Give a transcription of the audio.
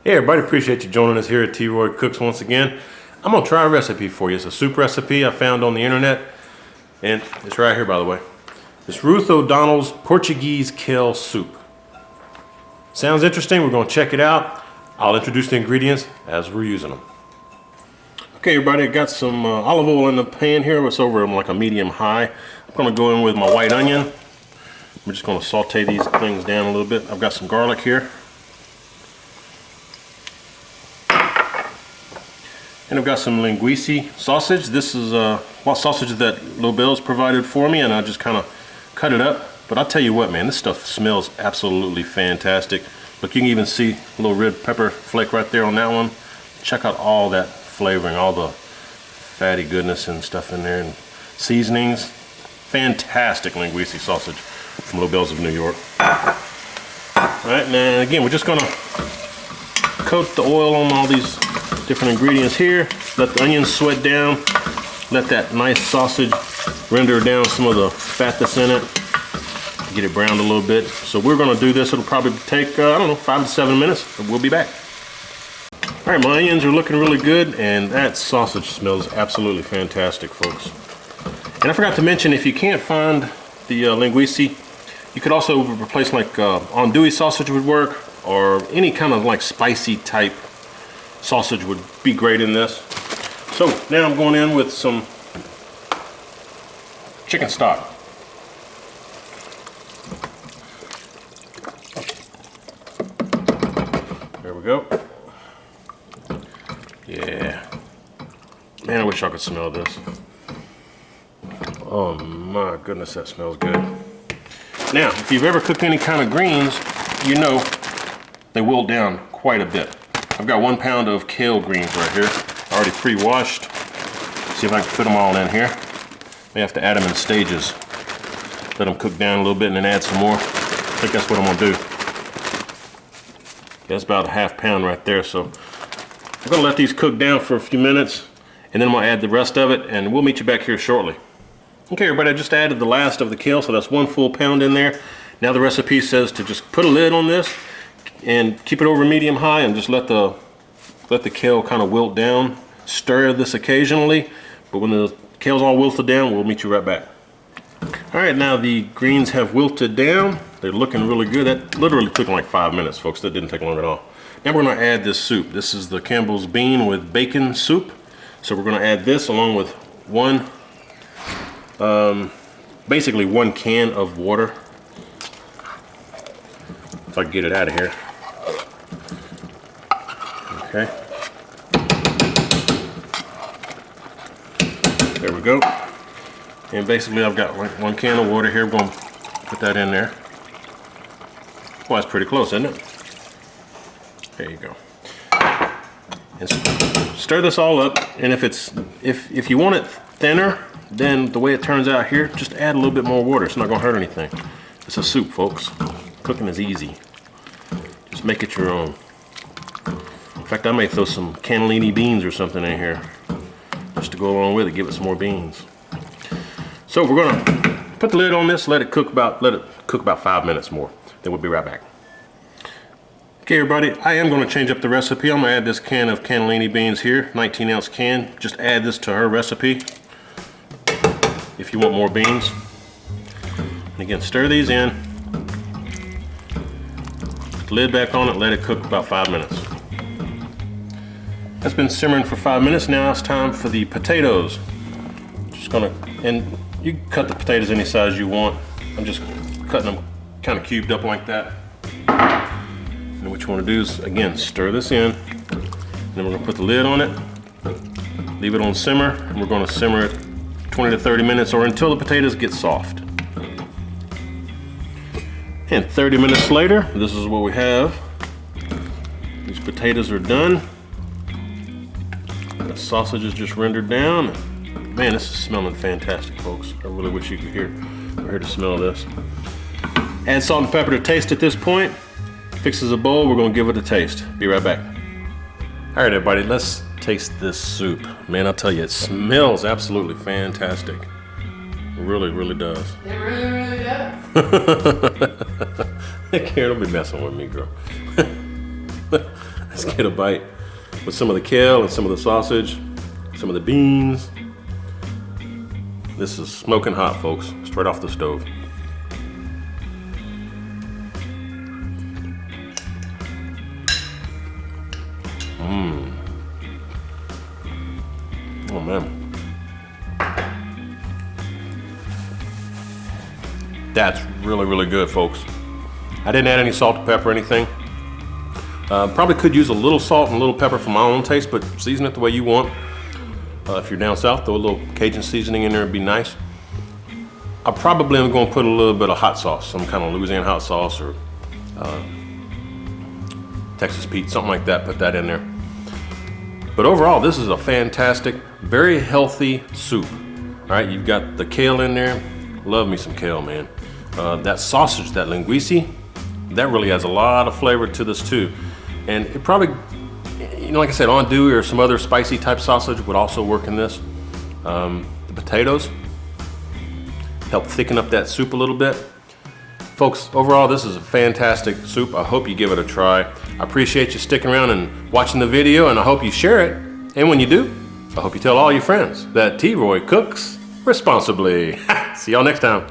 Hey everybody, appreciate you joining us here at T. Roy Cooks once again. I'm gonna try a recipe for you. It's a soup recipe I found on the internet, and it's right here, by the way. It's Ruth O'Donnell's Portuguese Kale Soup. Sounds interesting. We're gonna check it out. I'll introduce the ingredients as we're using them. Okay everybody, I got some olive oil in the pan here. It's over like a medium high. I'm gonna go in with my white onion. We're just gonna saute these things down a little bit. I've got some garlic here. And I've got some linguiça sausage. This is what sausage that Lobel's provided for me, and I just kind of cut it up. But I'll tell you what, man, this stuff smells absolutely fantastic. Look, you can even see a little red pepper flake right there on that one. Check out all that flavoring, all the fatty goodness and stuff in there, and seasonings. Fantastic linguiça sausage from Lobel's of New York. All right, now again, we're just gonna coat the oil on all these different ingredients here. Let the onions sweat down. Let that nice sausage render down some of the fat that's in it. Get it browned a little bit. So we're gonna do this. It'll probably take, I don't know, 5 to 7 minutes. But we'll be back. All right, my onions are looking really good, and that sausage smells absolutely fantastic, folks. And I forgot to mention, if you can't find the linguiça, you could also replace like andouille sausage would work, or any kind of like spicy type sausage would be great in this. So now I'm going in with some chicken stock. There we go. Yeah. Man, I wish I could smell this. Oh my goodness, that smells good. Now, if you've ever cooked any kind of greens, you know they wilt down quite a bit. I've got 1 pound of kale greens right here, already pre-washed. See if I can fit them all in here. May have to add them in stages. Let them cook down a little bit and then add some more. I think that's what I'm gonna do. That's about a ½ pound right there. So I'm gonna let these cook down for a few minutes, and then I'm gonna add the rest of it, and we'll meet you back here shortly. Okay everybody, I just added the last of the kale, so that's 1 full pound in there. Now the recipe says to just put a lid on this and keep it over medium high, and just let the kale kind of wilt down. Stir this occasionally, but when the kale's all wilted down, we'll meet you right back. All right, now the greens have wilted down. They're looking really good. That literally took like 5 minutes, folks. That didn't take long at all. Now we're gonna add this soup. This is the Campbell's bean with bacon soup. So we're gonna add this along with basically 1 can of water. If I can get it out of here. Okay. There we go. And basically I've got like 1 can of water here. We're going to put that in there. Well, that's pretty close, isn't it? There you go. And stir this all up. And if you want it thinner, then the way it turns out here, just add a little bit more water. It's not going to hurt anything. It's a soup, folks. Cooking is easy. Just make it your own. In fact, I may throw some cannellini beans or something in here just to go along with it, give it some more beans. So we're gonna put the lid on this, let it cook about 5 minutes more. Then we'll be right back. Okay everybody, I am gonna change up the recipe. I'm gonna add this can of cannellini beans here, 19-ounce can. Just add this to her recipe if you want more beans. And again, stir these in. Put the lid back on it, let it cook about 5 minutes. That's been simmering for 5 minutes. Now it's time for the potatoes. Just gonna, and you can cut the potatoes any size you want. I'm just cutting them kind of cubed up like that. And what you want to do is, again, stir this in. Then we're gonna put the lid on it, leave it on simmer, and we're gonna simmer it 20 to 30 minutes or until the potatoes get soft. And 30 minutes later, this is what we have. These potatoes are done. The sausage is just rendered down. Man, this is smelling fantastic, folks. I really wish you could hear the smell of this. Add salt and pepper to taste at this point. Fixes a bowl, we're gonna give it a taste. Be right back. All right, everybody, let's taste this soup. Man, I'll tell you, it smells absolutely fantastic. It really, really does. It really, really does. Karen, don't be messing with me, girl. Let's get a bite with some of the kale and some of the sausage, some of the beans. This is smoking hot, folks, straight off the stove. Oh man. That's really, really good, folks. I didn't add any salt, pepper, or anything. Probably could use a little salt and a little pepper for my own taste, but season it the way you want. If you're down south, throw a little Cajun seasoning in there, it'd be nice. I probably am going to put a little bit of hot sauce, some kind of Louisiana hot sauce or Texas Pete, something like that, put that in there. But overall, this is a fantastic, very healthy soup. All right, you've got the kale in there. Love me some kale, man. That sausage, that linguiça, that really adds a lot of flavor to this too. And it probably, you know, like I said, andouille or some other spicy type sausage would also work in this. The potatoes help thicken up that soup a little bit. Folks, overall, this is a fantastic soup. I hope you give it a try. I appreciate you sticking around and watching the video, and I hope you share it. And when you do, I hope you tell all your friends that T-Roy cooks responsibly. See y'all next time.